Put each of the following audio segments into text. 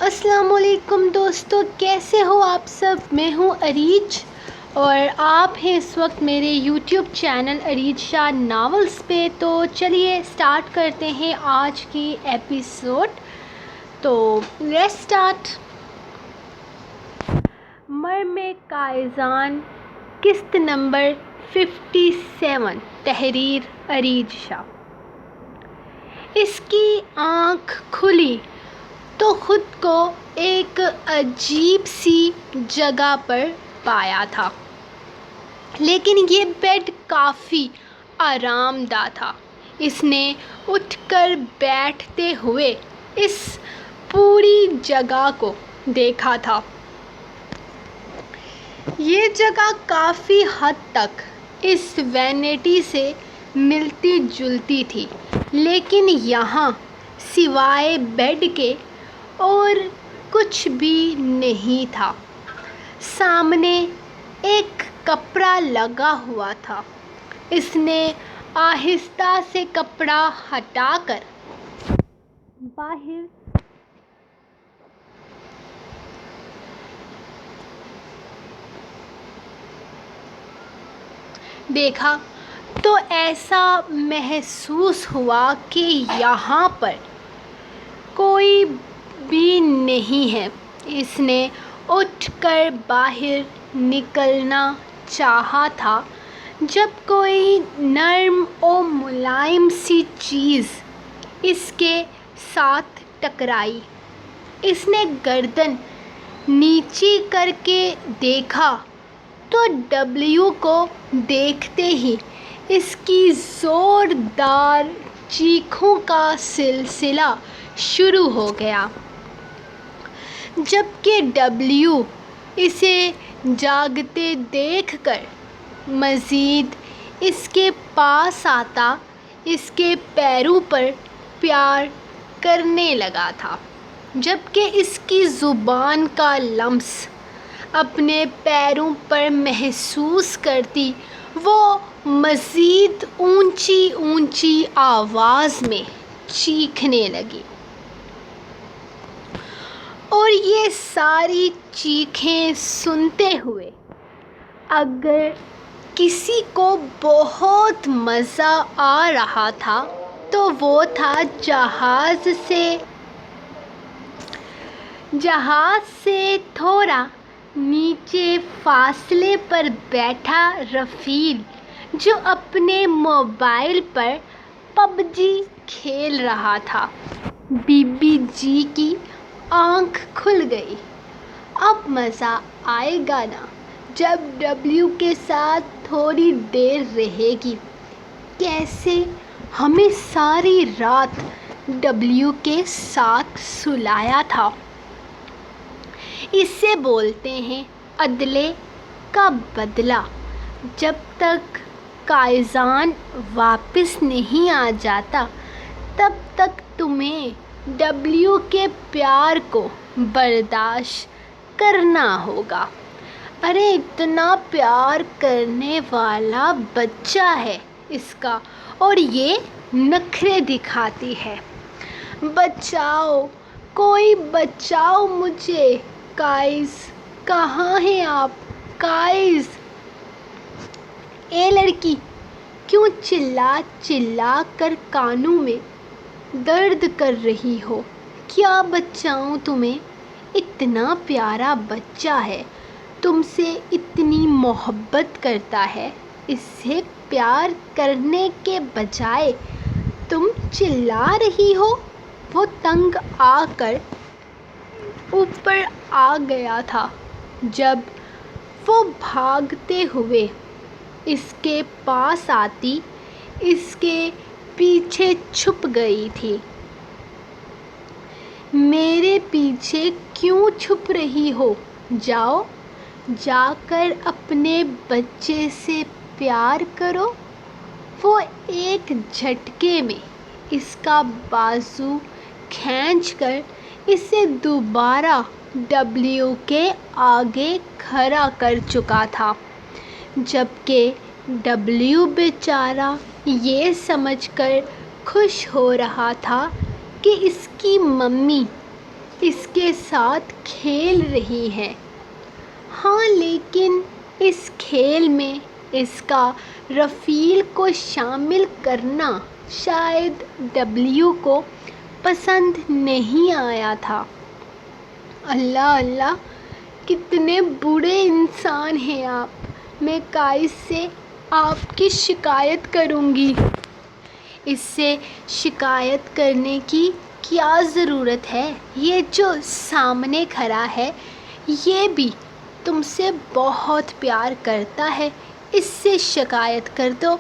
السلام علیکم دوستو، کیسے ہو آپ سب؟ میں ہوں اریج اور آپ ہیں اس وقت میرے یوٹیوب چینل اریج شاہ ناولز پہ۔ تو چلیے سٹارٹ کرتے ہیں آج کی ایپیسوڈ۔ تو لیٹس سٹارٹ۔ مرمِ کائزان، قسط نمبر 57، تحریر اریج شاہ۔ اس کی آنکھ کھلی تو خود کو ایک عجیب سی جگہ پر پایا تھا، لیکن یہ بیڈ کافی آرام دہ تھا۔ اس نے اٹھ کر بیٹھتے ہوئے اس پوری جگہ کو دیکھا تھا۔ یہ جگہ کافی حد تک اس وینٹی سے ملتی جلتی تھی، لیکن یہاں سوائے بیڈ کے اور کچھ بھی نہیں تھا۔ سامنے ایک کپڑا لگا ہوا تھا۔ اس نے آہستہ سے کپڑا ہٹا کر باہر دیکھا تو ایسا محسوس ہوا کہ یہاں پر کوئی بھی نہیں ہے۔ اس نے اٹھ کر باہر نکلنا چاہا تھا جب کوئی نرم و ملائم سی چیز اس کے ساتھ ٹکرائی۔ اس نے گردن نیچی کر کے دیکھا تو ڈبلیو کو دیکھتے ہی اس کی زوردار چیخوں کا سلسلہ شروع ہو گیا۔ جبکہ ڈبلیو اسے جاگتے دیکھ کر مزید اس کے پاس آتا، اس کے پیروں پر پیار کرنے لگا تھا۔ جبکہ اس کی زبان کا لمس اپنے پیروں پر محسوس کرتی، وہ مزید اونچی اونچی آواز میں چیخنے لگی۔ اور یہ ساری چیخیں سنتے ہوئے اگر کسی کو بہت مزہ آ رہا تھا تو وہ تھا جہاز سے تھوڑا نیچے فاصلے پر بیٹھا رفیل، جو اپنے موبائل پر پب جی کھیل رہا تھا۔ بی بی جی کی آنکھ کھل گئی۔ اب مزہ آئے گا نا جب ڈبلیو کے ساتھ تھوڑی دیر رہے گی۔ کیسے ہمیں ساری رات ڈبلیو کے ساتھ سلایا تھا۔ اسے بولتے ہیں عدلے کا بدلہ۔ جب تک کائزان واپس نہیں آ جاتا تب تک تمہیں ڈبلیو کے پیار کو برداشت کرنا ہوگا۔ ارے اتنا پیار کرنے والا بچہ ہے اس کا، اور یہ نخرے دکھاتی ہے۔ بچاؤ، کوئی بچاؤ مجھے۔ کائز، کہاں ہیں آپ؟ کائز! اے لڑکی، کیوں چلا چلا کر کانوں میں درد کر رہی ہو؟ کیا بچاؤں تمہیں؟ اتنا پیارا بچہ ہے، تم سے اتنی محبت کرتا ہے۔ اس سے پیار کرنے کے بجائے تم چلا رہی ہو۔ وہ تنگ آ کر اوپر آ گیا تھا جب وہ بھاگتے ہوئے اس کے پاس آتی، اس کے پیچھے چھپ گئی تھی۔ میرے پیچھے کیوں چھپ رہی ہو؟ جاؤ، جا کر اپنے بچے سے پیار کرو۔ وہ ایک جھٹکے میں اس کا بازو کھینچ کر اسے دوبارہ ڈبلیو کے آگے کھڑا کر چکا تھا، جبکہ ڈبلیو بیچارہ یہ سمجھ کر خوش ہو رہا تھا کہ اس کی ممی اس کے ساتھ کھیل رہی ہیں۔ ہاں، لیکن اس کھیل میں اس کا رفیل کو شامل کرنا شاید ڈبلیو کو پسند نہیں آیا تھا۔ اللہ اللہ، کتنے برے انسان ہیں آپ! میں قائد سے آپ کی شکایت کروں گی۔ اس سے شکایت کرنے کی کیا ضرورت ہے؟ یہ جو سامنے کھڑا ہے یہ بھی تم سے بہت پیار کرتا ہے، اس سے شکایت کر دو۔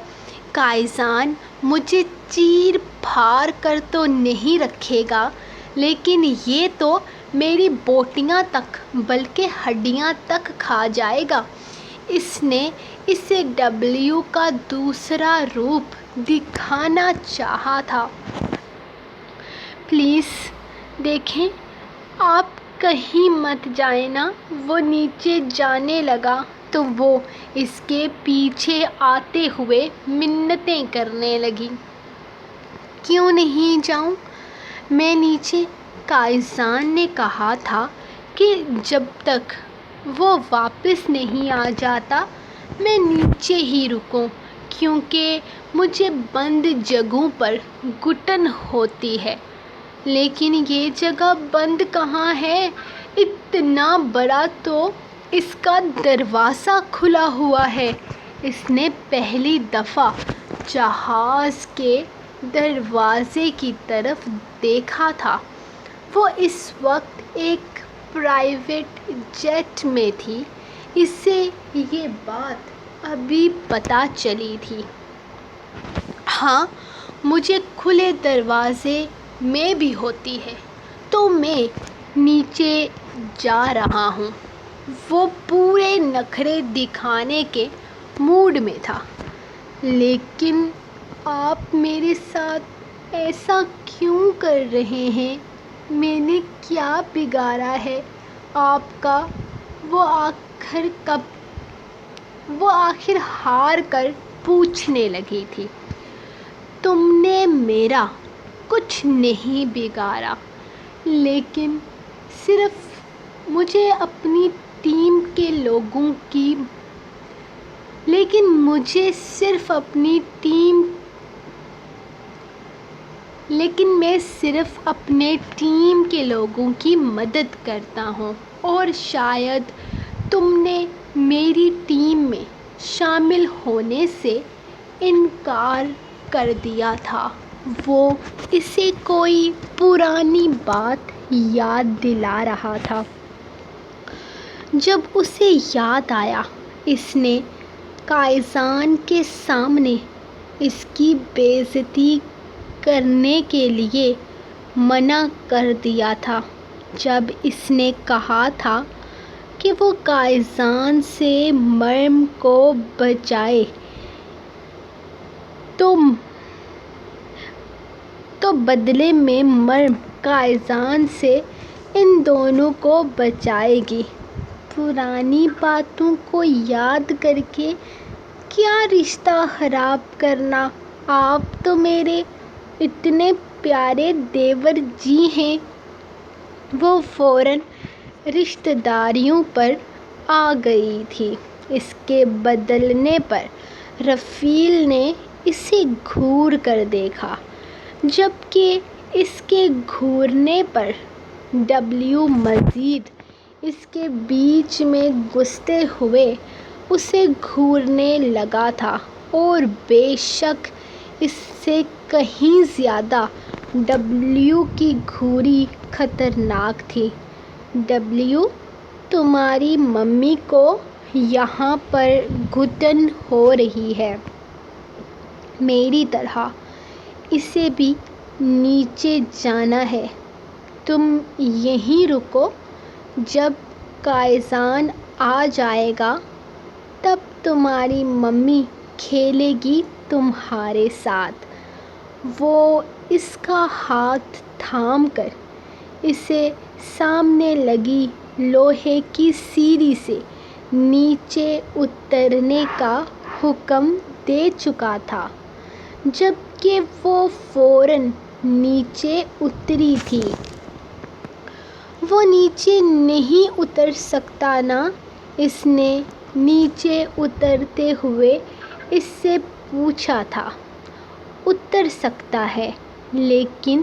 قائزان مجھے چیر پھاڑ کر تو نہیں رکھے گا، لیکن یہ تو میری بوٹیاں تک بلکہ ہڈیاں تک کھا جائے گا۔ اس نے اسے ڈبلیو کا دوسرا روپ دکھانا چاہا تھا۔ پلیز دیکھیں، آپ کہیں مت جائیں نا۔ وہ نیچے جانے لگا تو وہ اس کے پیچھے آتے ہوئے منتیں کرنے لگی۔ کیوں نہیں جاؤں میں نیچے؟ قائزان نے کہا تھا کہ جب تک وہ واپس نہیں آ جاتا میں نیچے ہی رکوں، کیونکہ مجھے بند جگہوں پر گھٹن ہوتی ہے۔ لیکن یہ جگہ بند کہاں ہے؟ اتنا بڑا تو اس کا دروازہ کھلا ہوا ہے۔ اس نے پہلی دفعہ جہاز کے دروازے کی طرف دیکھا تھا۔ وہ اس وقت ایک پرائیویٹ جیٹ میں تھی۔ اسے یہ بات ابھی پتہ چلی تھی۔ ہاں، مجھے کھلے دروازے میں بھی ہوتی ہے، تو میں نیچے جا رہا ہوں۔ وہ پورے نخرے دکھانے کے موڈ میں تھا۔ لیکن آپ میرے ساتھ ایسا کیوں کر رہے ہیں؟ میں نے کیا بگاڑا ہے آپ کا؟ وہ آخر ہار کر پوچھنے لگی تھی۔ تم نے میرا کچھ نہیں بگاڑا، لیکن مجھے اپنی ٹیم کے لوگوں کی میں صرف اپنے ٹیم کے لوگوں کی مدد کرتا ہوں، اور شاید تم نے میری ٹیم میں شامل ہونے سے انکار کر دیا تھا۔ وہ اسے کوئی پرانی بات یاد دلا رہا تھا۔ جب اسے یاد آیا اس نے قائزان کے سامنے اس کی بے عزتی کرنے کے لیے منع کر دیا تھا، جب اس نے کہا تھا کہ وہ قائزان سے مریم کو بچائے تو بدلے میں مریم قائزان سے ان دونوں کو بچائے گی۔ پرانی باتوں کو یاد کر کے کیا رشتہ خراب کرنا؟ آپ تو میرے اتنے پیارے دیور جی ہیں۔ وہ فوراً رشتہ داریوں پر آ گئی تھی۔ اس کے بدلنے پر رفیل نے اسے گھور کر دیکھا، جبکہ اس کے گھورنے پر ڈبلیو مزید اس کے بیچ میں گھستے ہوئے اسے گھورنے لگا تھا، اور بے شک اس سے کہیں زیادہ ڈبلیو کی گھوری خطرناک تھی۔ ڈبلیو، تمہاری ممی کو یہاں پر گھٹن ہو رہی ہے، میری طرح اسے بھی نیچے جانا ہے۔ تم یہیں رکو، جب قائزان آ جائے گا تب تمہاری ممی کھیلے گی تمہارے ساتھ۔ وہ اس کا ہاتھ تھام کر اسے سامنے لگی لوہے کی سیڑھی سے نیچے اترنے کا حکم دے چکا تھا، جبکہ وہ فوراً نیچے اتری تھی۔ وہ نیچے نہیں اتر سکتا نا؟ اس نے نیچے اترتے ہوئے اس سے پوچھا تھا۔ اتر سکتا ہے، لیکن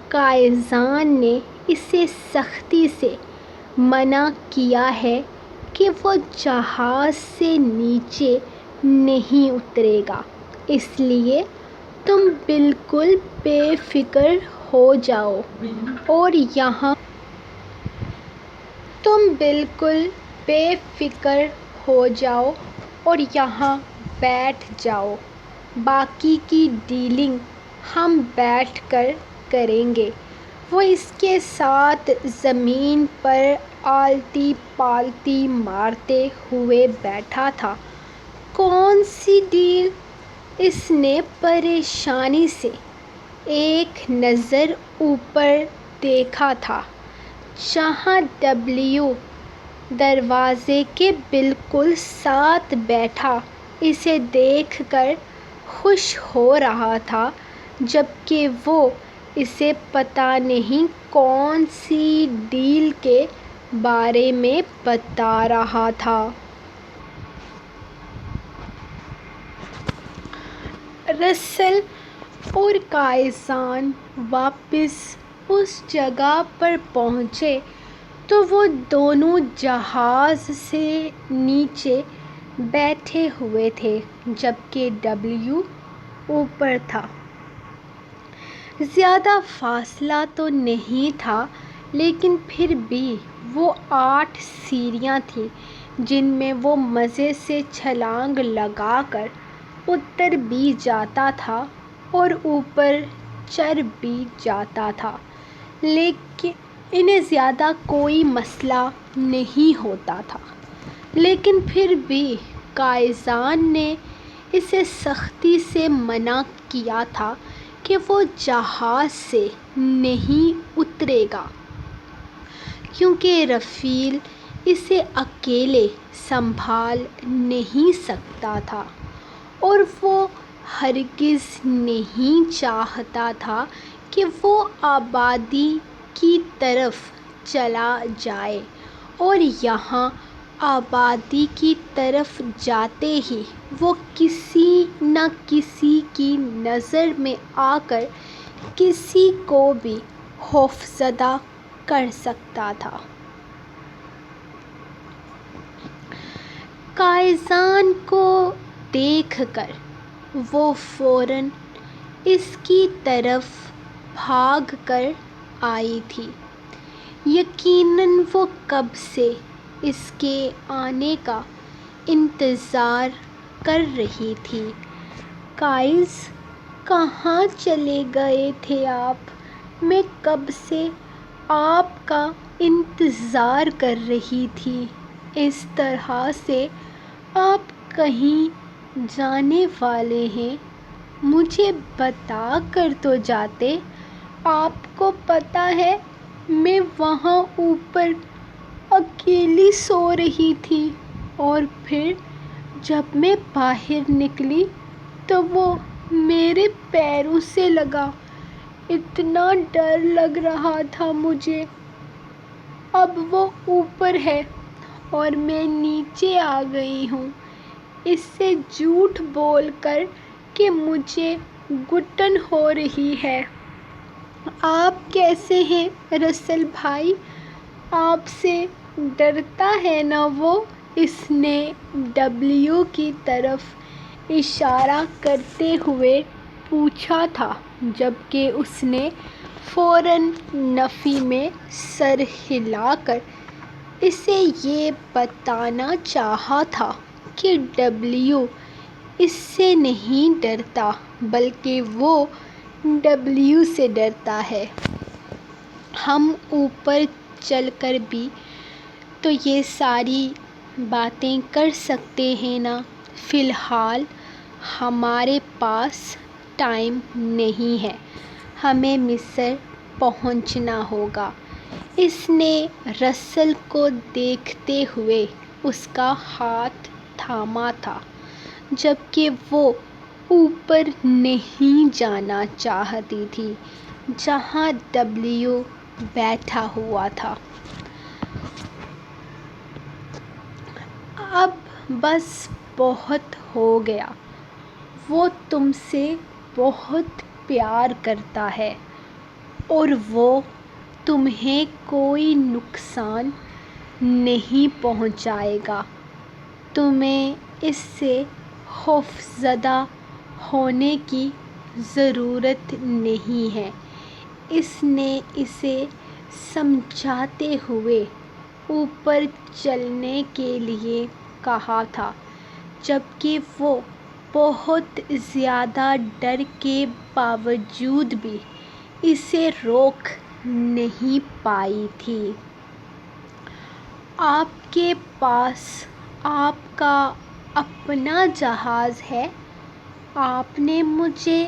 قائزان نے اسے سختی سے منع کیا ہے کہ وہ جہاز سے نیچے نہیں اترے گا، اس لیے تم بالکل بے فکر ہو جاؤ اور یہاں بیٹھ جاؤ۔ باقی کی ڈیلنگ ہم بیٹھ کر کریں گے۔ وہ اس کے ساتھ زمین پر آلتی پالتی مارتے ہوئے بیٹھا تھا۔ کون سی ڈیل؟ اس نے پریشانی سے ایک نظر اوپر دیکھا تھا جہاں ڈبلیو دروازے کے بالکل ساتھ بیٹھا اسے دیکھ کر خوش ہو رہا تھا، جبکہ وہ اسے پتہ نہیں کون سی ڈیل کے بارے میں بتا رہا تھا۔ رسل اور قائزان واپس اس جگہ پر پہنچے تو وہ دونوں جہاز سے نیچے بیٹھے ہوئے تھے، جبکہ ڈبلیو اوپر تھا۔ زیادہ فاصلہ تو نہیں تھا، لیکن پھر بھی وہ 8 سیڑھیاں تھیں جن میں وہ مزے سے چھلانگ لگا کر اتر بھی جاتا تھا اور اوپر چڑھ بھی جاتا تھا، لیکن انہیں زیادہ کوئی مسئلہ نہیں ہوتا تھا۔ لیکن پھر بھی قائزان نے اسے سختی سے منع کیا تھا کہ وہ جہاز سے نہیں اترے گا، کیونکہ رفیل اسے اکیلے سنبھال نہیں سکتا تھا اور وہ ہرگز نہیں چاہتا تھا کہ وہ آبادی کی طرف چلا جائے اور یہاں آبادی کی طرف جاتے ہی وہ کسی نہ کسی کی نظر میں آ کر کسی کو بھی خوفزدہ کر سکتا تھا۔ قائزان کو دیکھ کر وہ فوراً اس کی طرف بھاگ کر آئی تھی۔ یقیناً وہ کب سے اس کے آنے کا انتظار کر رہی تھی۔ قائز، کہاں چلے گئے تھے آپ؟ میں کب سے آپ کا انتظار کر رہی تھی۔ اس طرح سے آپ کہیں جانے والے ہیں؟ مجھے بتا کر تو جاتے۔ آپ کو پتہ ہے میں وہاں اوپر اکیلی سو رہی تھی اور پھر جب میں باہر نکلی تو وہ میرے پیروں سے لگا۔ اتنا ڈر لگ رہا تھا مجھے۔ اب وہ اوپر ہے اور میں نیچے آ گئی ہوں۔ اس سے جھوٹ بول کر کہ مجھے گھٹن ہو رہی ہے۔ آپ کیسے ہیں رسل بھائی؟ آپ سے ڈرتا ہے نا وہ؟ اس نے ڈبلیو کی طرف اشارہ کرتے ہوئے پوچھا تھا، جبکہ اس نے فوراً نفی میں سر ہلا کر اسے یہ بتانا چاہا تھا کہ ڈبلیو اس سے نہیں ڈرتا بلکہ وہ ڈبلیو سے ڈرتا ہے۔ ہم اوپر چل کر بھی تو یہ ساری باتیں کر سکتے ہیں نا؟ فی الحال ہمارے پاس ٹائم نہیں ہے، ہمیں مصر پہنچنا ہوگا۔ اس نے رسل کو دیکھتے ہوئے اس کا ہاتھ تھاما تھا، جبکہ وہ اوپر نہیں جانا چاہتی تھی جہاں ڈبلیو بیٹھا ہوا تھا۔ اب بس بہت ہو گیا، وہ تم سے بہت پیار کرتا ہے اور وہ تمہیں کوئی نقصان نہیں پہنچائے گا۔ تمہیں اس سے خوفزدہ ہونے کی ضرورت نہیں ہے۔ اس نے اسے سمجھاتے ہوئے اوپر چلنے کے لیے کہا تھا، جبکہ وہ بہت زیادہ ڈر کے باوجود بھی اسے روک نہیں پائی تھی۔ آپ کے پاس آپ کا اپنا جہاز ہے؟ آپ نے مجھے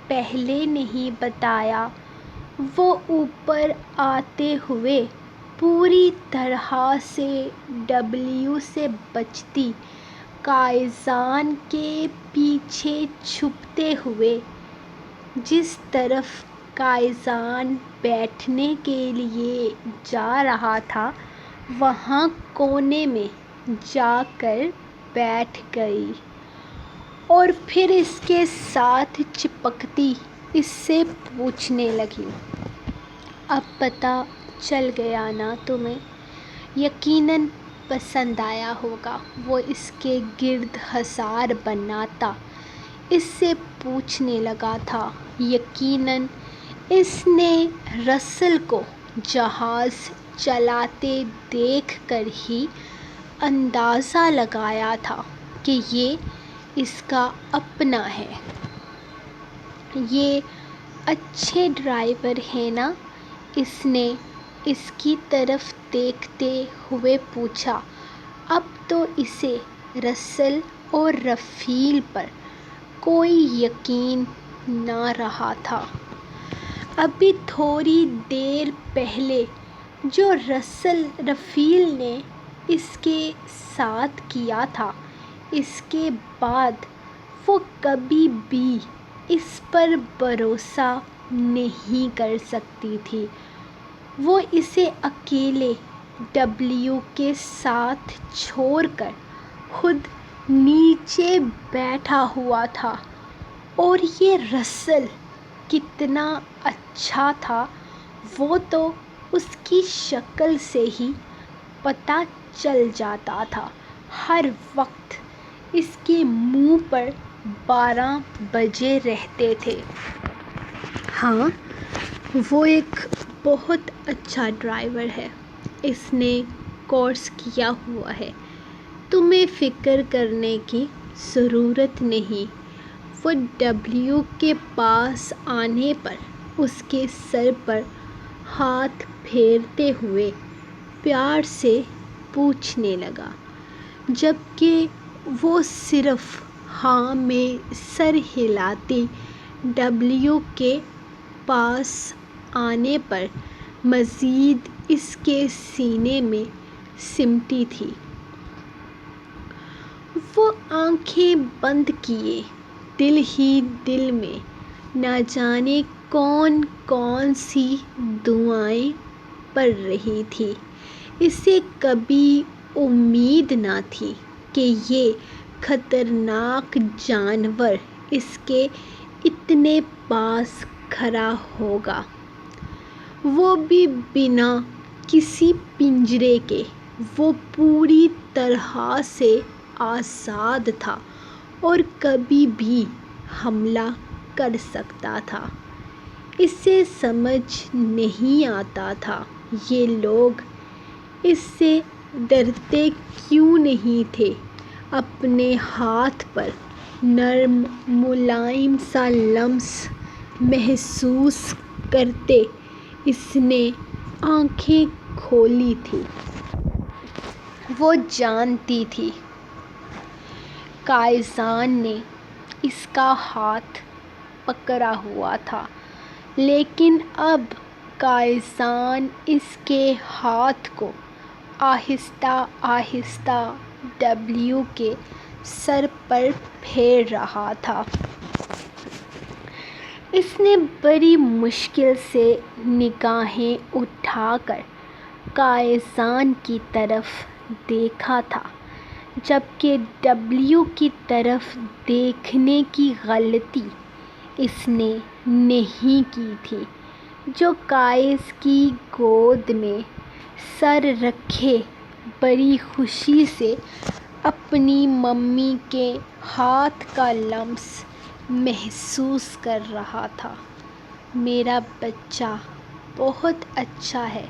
پہلے نہیں بتایا۔ وہ اوپر آتے ہوئے پوری طرح سے ڈبلیو سے بچتی کائزان کے پیچھے چھپتے ہوئے جس طرف کائزان بیٹھنے کے لیے جا رہا تھا وہاں کونے میں جا کر بیٹھ گئی اور پھر اس کے ساتھ چپکتی اس سے پوچھنے لگی، اب پتہ چل گیا نا تمہیں؟ یقیناً پسند آیا ہوگا۔ وہ اس کے گرد حصار بناتا اس سے پوچھنے لگا تھا۔ یقیناً اس نے رسل کو جہاز چلاتے دیکھ کر ہی اندازہ لگایا تھا کہ یہ اس کا اپنا ہے۔ یہ اچھے ڈرائیور ہیں نا؟ اس نے اس کی طرف دیکھتے ہوئے پوچھا۔ اب تو اسے رسل اور رفیل پر کوئی یقین نہ رہا تھا۔ ابھی تھوڑی دیر پہلے جو رفیل نے اس کے ساتھ کیا تھا، اس کے بعد وہ کبھی بھی اس پر بھروسہ نہیں کر سکتی تھی۔ وہ اسے اکیلے ڈبلیو کے ساتھ چھوڑ کر خود نیچے بیٹھا ہوا تھا، اور یہ رسل کتنا اچھا تھا وہ تو اس کی شکل سے ہی پتہ چل جاتا تھا۔ ہر وقت اس کے منہ پر 12 بجے رہتے تھے۔ ہاں، وہ ایک بہت اچھا ڈرائیور ہے۔ اس نے کورس کیا ہوا ہے۔ تمہیں فکر کرنے کی ضرورت نہیں۔ وہ ڈبلیو کے پاس آنے پر اس کے سر پر ہاتھ پھیرتے ہوئے پیار سے پوچھنے لگا، جبکہ وہ صرف ہاں میں سر ہلاتی ڈبلیو کے پاس آنے پر مزید اس کے سینے میں سمٹی تھی۔ وہ آنکھیں بند کیے دل ہی دل میں نہ جانے کون کون سی دعائیں پڑھ رہی تھی۔ اسے کبھی امید نہ تھی کہ یہ خطرناک جانور اس کے اتنے پاس کھڑا ہوگا، وہ بھی بنا کسی پنجرے کے۔ وہ پوری طرح سے آزاد تھا اور کبھی بھی حملہ کر سکتا تھا۔ اسے سمجھ نہیں آتا تھا یہ لوگ اس سے ڈرتے کیوں نہیں تھے۔ اپنے ہاتھ پر نرم ملائم سا لمس محسوس کرتے اس نے آنکھیں کھولی تھیں۔ وہ جانتی تھی کائزان نے اس کا ہاتھ پکڑا ہوا تھا، لیکن اب کائزان اس کے ہاتھ کو آہستہ آہستہ ڈبلیو کے سر پر پھیر رہا تھا۔ اس نے بڑی مشکل سے نگاہیں اٹھا کر کائزان کی طرف دیکھا تھا، جبکہ ڈبلیو کی طرف دیکھنے کی غلطی اس نے نہیں کی تھی، جو کائس کی گود میں سر رکھے بڑی خوشی سے اپنی ممی کے ہاتھ کا لمس محسوس کر رہا تھا۔ میرا بچہ بہت اچھا ہے،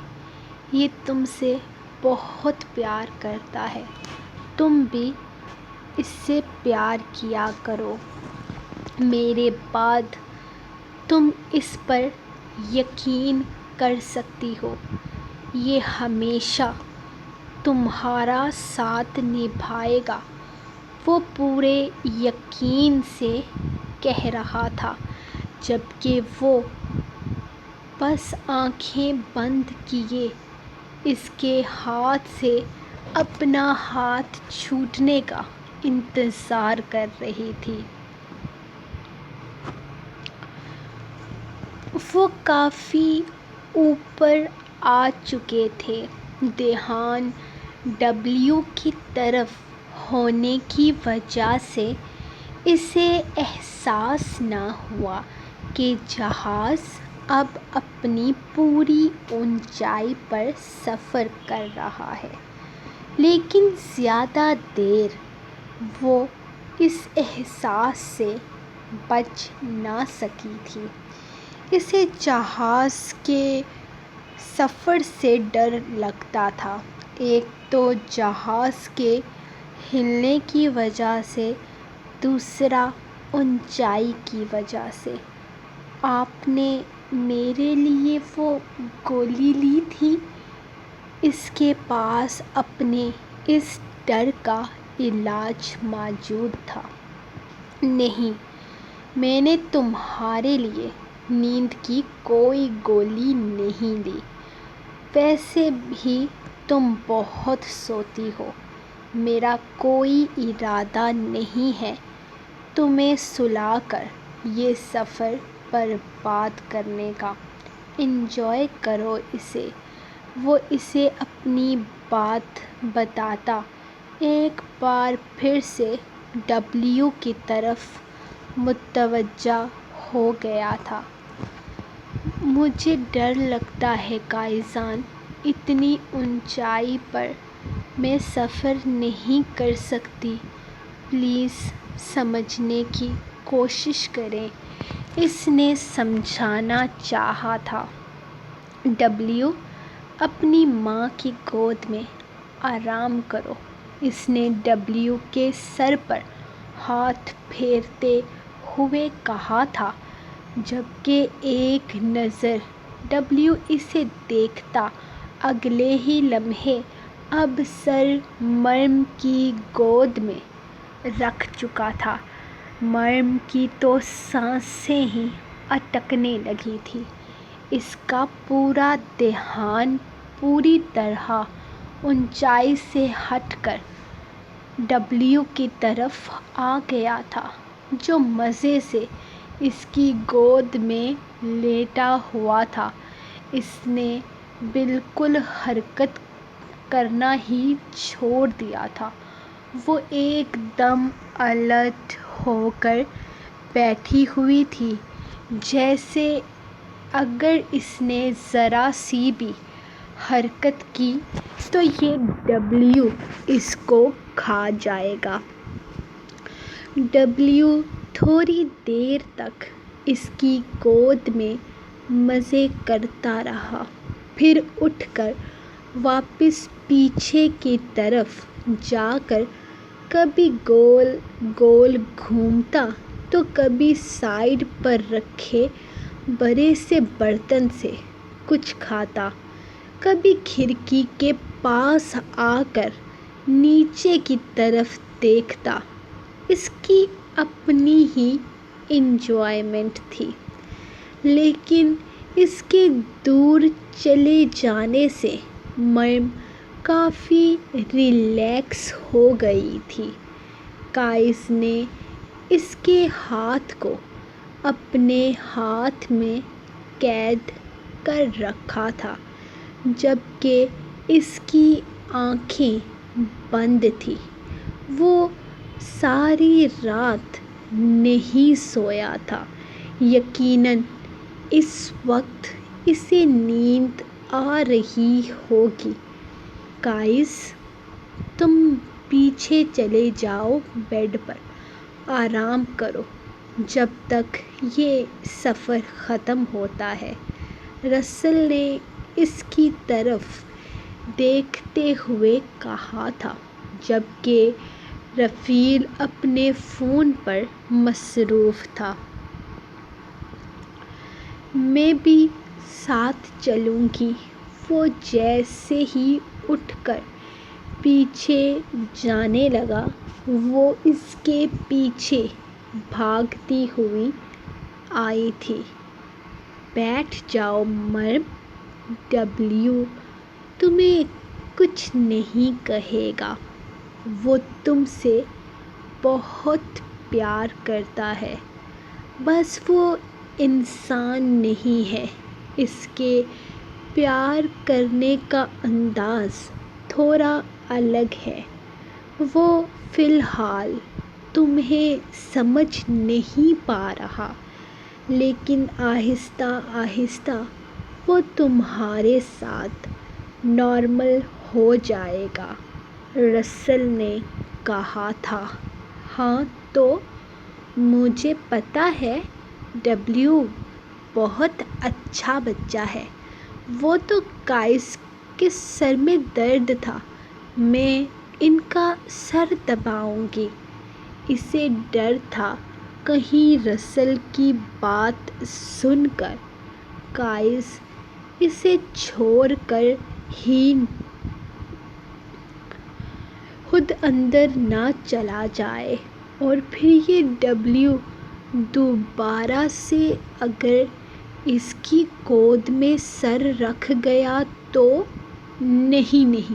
یہ تم سے بہت پیار کرتا ہے، تم بھی اس سے پیار کیا کرو۔ میرے بعد تم اس پر یقین کر سکتی ہو، یہ ہمیشہ تمہارا ساتھ نبھائے گا۔ وہ پورے یقین سے کہہ رہا تھا، جبکہ وہ بس آنکھیں بند کیے اس کے ہاتھ سے اپنا ہاتھ چھوٹنے کا انتظار کر رہی تھی۔ وہ کافی اوپر آ چکے تھے۔ دھیان ڈبلیو کی طرف ہونے کی وجہ سے اسے احساس نہ ہوا کہ جہاز اب اپنی پوری اونچائی پر سفر کر رہا ہے، لیکن زیادہ دیر وہ اس احساس سے بچ نہ سکی تھی۔ اسے جہاز کے سفر سے ڈر لگتا تھا، ایک تو جہاز کے ہلنے کی وجہ سے، دوسرا اونچائی کی وجہ سے۔ آپ نے میرے لیے وہ گولی لی تھی؟ اس کے پاس اپنے اس ڈر کا علاج موجود تھا۔ نہیں، میں نے تمہارے لیے نیند کی کوئی گولی نہیں لی، ویسے بھی تم بہت سوتی ہو۔ میرا کوئی ارادہ نہیں ہے تمہیں سلا کر یہ سفر برباد کرنے کا، انجوائے کرو اسے۔ وہ اسے اپنی بات بتاتا ایک بار پھر سے ڈبلیو کی طرف متوجہ ہو گیا تھا۔ مجھے ڈر لگتا ہے کائس جان، اتنی اونچائی پر میں سفر نہیں کر سکتی، پلیز سمجھنے کی کوشش کریں۔ اس نے سمجھانا چاہا تھا۔ ڈبلیو، اپنی ماں کی گود میں آرام کرو، اس نے ڈبلیو کے سر پر ہاتھ پھیرتے ہوئے کہا تھا، جبکہ ایک نظر ڈبلیو اسے دیکھتا اگلے ہی لمحے اب سر مریم کی گود میں رکھ چکا تھا۔ مریم کی تو سانسیں ہی اٹکنے لگی تھیں۔ اس کا پورا دھیان پوری طرح اونچائی سے ہٹ کر ڈبلیو کی طرف آ گیا تھا، جو مزے سے اس کی گود میں لیٹا ہوا تھا۔ اس نے بالکل حرکت کرنا ہی چھوڑ دیا تھا۔ وہ ایک دم الرٹ ہو کر بیٹھی ہوئی تھی، جیسے اگر اس نے ذرا سی بھی حرکت کی تو یہ ڈبلیو اس کو کھا جائے گا۔ ڈبلیو تھوڑی دیر تک اس کی گود میں مزے کرتا رہا، پھر اٹھ کر واپس پیچھے کی طرف جا کر کبھی گول گول گھومتا تو کبھی سائیڈ پر رکھے بڑے سے برتن سے کچھ کھاتا، کبھی کھڑکی کے پاس آ کر نیچے کی طرف دیکھتا۔ اس کی اپنی ہی انجوائمنٹ تھی، لیکن اس کے دور چلے جانے سے مریم کافی ریلیکس ہو گئی تھی۔ کائس نے اس کے ہاتھ کو اپنے ہاتھ میں قید کر رکھا تھا، جبکہ اس کی آنکھیں بند تھیں۔ وہ ساری رات نہیں سویا تھا۔ یقیناً اس وقت اسے نیند آ رہی ہوگی۔ گائز، تم پیچھے چلے جاؤ بیڈ پر، آرام کرو جب تک یہ سفر ختم ہوتا ہے، رسل نے اس کی طرف دیکھتے ہوئے کہا تھا، جبکہ رفیل اپنے فون پر مصروف تھا۔ میں بھی ساتھ چلوں گی۔ وہ جیسے ہی اٹھ کر پیچھے جانے لگا، وہ اس کے پیچھے بھاگتی ہوئی آئی تھی۔ بیٹھ جاؤ مریم، ڈبلیو تمہیں کچھ نہیں کہے گا۔ وہ تم سے بہت پیار کرتا ہے، بس وہ انسان نہیں ہے۔ اس کے پیار کرنے کا انداز تھوڑا الگ ہے۔ وہ فی الحال تمہیں سمجھ نہیں پا رہا، لیکن آہستہ آہستہ وہ تمہارے ساتھ نارمل ہو جائے گا، رسل نے کہا تھا۔ ہاں تو مجھے پتہ ہے، ڈبلیو بہت اچھا بچہ ہے۔ وہ تو گائز کے سر میں درد تھا، میں ان کا سر دباؤں گی۔ اسے ڈر تھا کہیں رسل کی بات سن کر گائز اسے چھوڑ کر ہی خود اندر نہ چلا جائے، اور پھر یہ ڈبلیو دوبارہ سے اگر اس کی گود میں سر رکھ گیا تو؟ نہیں،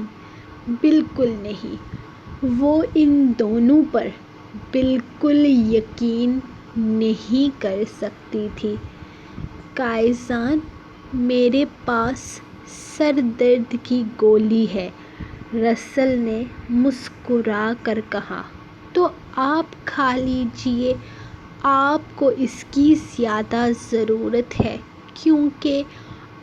بالکل نہیں۔ وہ ان دونوں پر بالکل یقین نہیں کر سکتی تھی۔ گائزان، میرے پاس سر درد کی گولی ہے، رسل نے مسکرا کر کہا۔ تو آپ کھا لیجیے، آپ کو اس کی زیادہ ضرورت ہے کیونکہ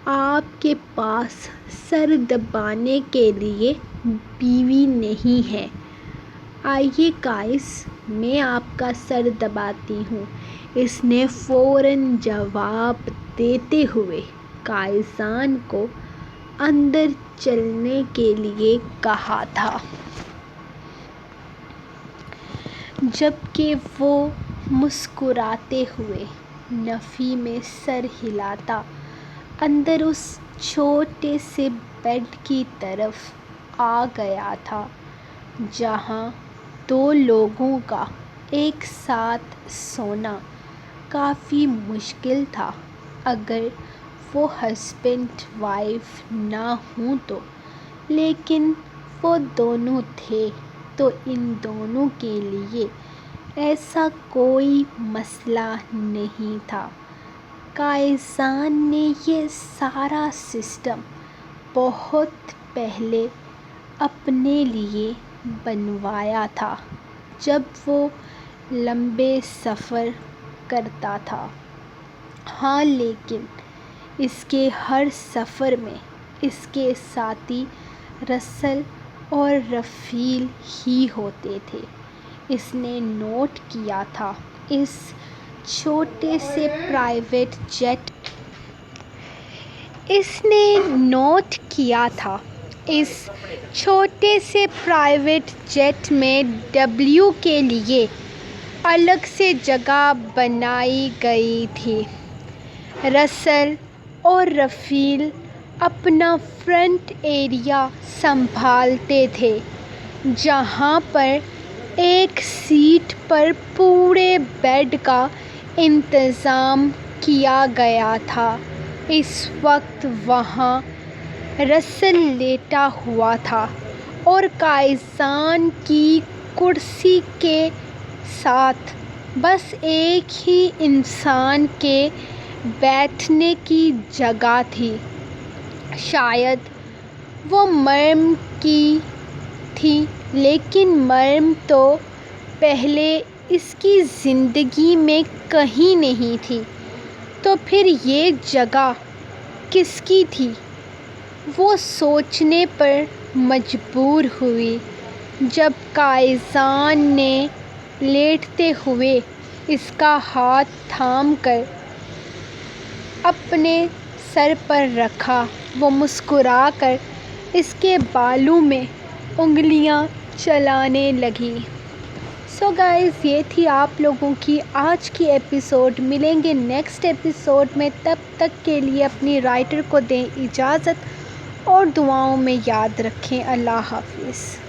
آپ کے پاس سر دبانے کے لیے بیوی نہیں ہے۔ آئیے گائز، میں آپ کا سر دباتی ہوں، اس نے فوراً جواب دیتے ہوئے گائزان کو اندر چلنے کے لیے کہا تھا۔ جبکہ وہ مسکراتے ہوئے نفی میں سر ہلاتا اندر اس چھوٹے سے بیڈ کی طرف آ گیا تھا، جہاں دو لوگوں کا ایک ساتھ سونا کافی مشکل تھا، اگر وہ ہسبینڈ وائف نہ ہوں تو، لیکن وہ دونوں تھے تو ان دونوں کے لیے ایسا کوئی مسئلہ نہیں تھا۔ گائزان نے یہ سارا سسٹم بہت پہلے اپنے لیے بنوایا تھا، جب وہ لمبے سفر کرتا تھا۔ ہاں، لیکن اس کے ہر سفر میں اس کے ساتھی رسل اور رفیل ہی ہوتے تھے۔ اس نے نوٹ کیا تھا، اس چھوٹے سے پرائیویٹ جیٹ میں ڈبلیو کے لیے الگ سے جگہ بنائی گئی تھی۔ رسل اور رفیل اپنا فرنٹ ایریا سنبھالتے تھے، جہاں پر ایک سیٹ پر پورے بیڈ کا انتظام کیا گیا تھا۔ اس وقت وہاں رسل لیٹا ہوا تھا اور گائزان کی کرسی کے ساتھ بس ایک ہی انسان کے بیٹھنے کی جگہ تھی۔ شاید وہ مریم کی تھی لیکن مریم تو پہلے اس کی زندگی میں کہیں نہیں تھی، تو پھر یہ جگہ کس کی تھی؟ وہ سوچنے پر مجبور ہوئی جب قائزان نے لیٹتے ہوئے اس کا ہاتھ تھام کر اپنے سر پر رکھا۔ وہ مسکرا کر اس کے بالوں میں انگلیاں چلانے لگی۔ سو گائز، یہ تھی آپ لوگوں کی آج کی ایپیسوڈ۔ ملیں گے نیکسٹ ایپیسوڈ میں، تب تک کے لیے اپنی رائٹر کو دیں اجازت اور دعاؤں میں یاد رکھیں۔ اللہ حافظ۔